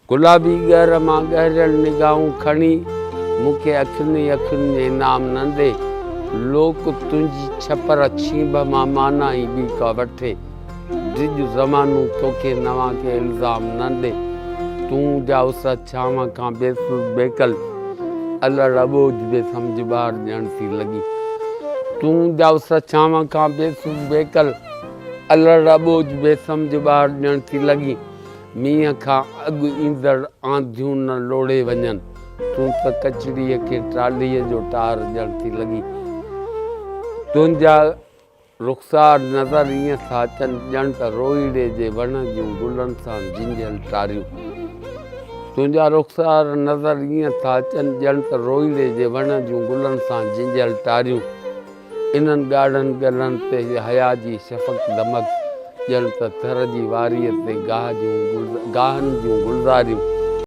गुलाबी ॻर मां ॻरियल निगाहूं खणी मूंखे अखियुनि अखियुनि जे इनाम न ॾे। लोक तुंहिंजी छपर छींब मां माना ई ॿी का वठे। डिॼ ज़मानू तोखे नवां के इल्ज़ाम न ॾे। तूं जा उस छांव खां बेकल अलड़ अॿोझ बेसम्झ ॿार ॼण थी लॻी। तूं जा उस छांव खां बेकल अलड़ अॿोझ बेसम्झ ॿार ॼण थी लॻी। मींहं खां अॻु ईंदड़ आंधियूं न लोड़े वञनि। तूं त कचड़ीअ खे ट्रालीअ जो टार ॼण थी लॻी। तुंहिंजा रुख़सार नज़र ईअं था अचनि ॼण त रोईड़े जे वण जूं गुलनि सां झिंझल टारियूं। तुंहिंजा रुख़सार नज़र ईअं था अचनि ॼण त रोईड़े जे वण जूं गुलनि सां झिंझल टारियूं। इन्हनि ॻाढ़नि ॻलनि ते हया जी शफ़क़ दमक ॼण त थर जी वारीअ ते गाहनि जूं गुलज़ारियूं।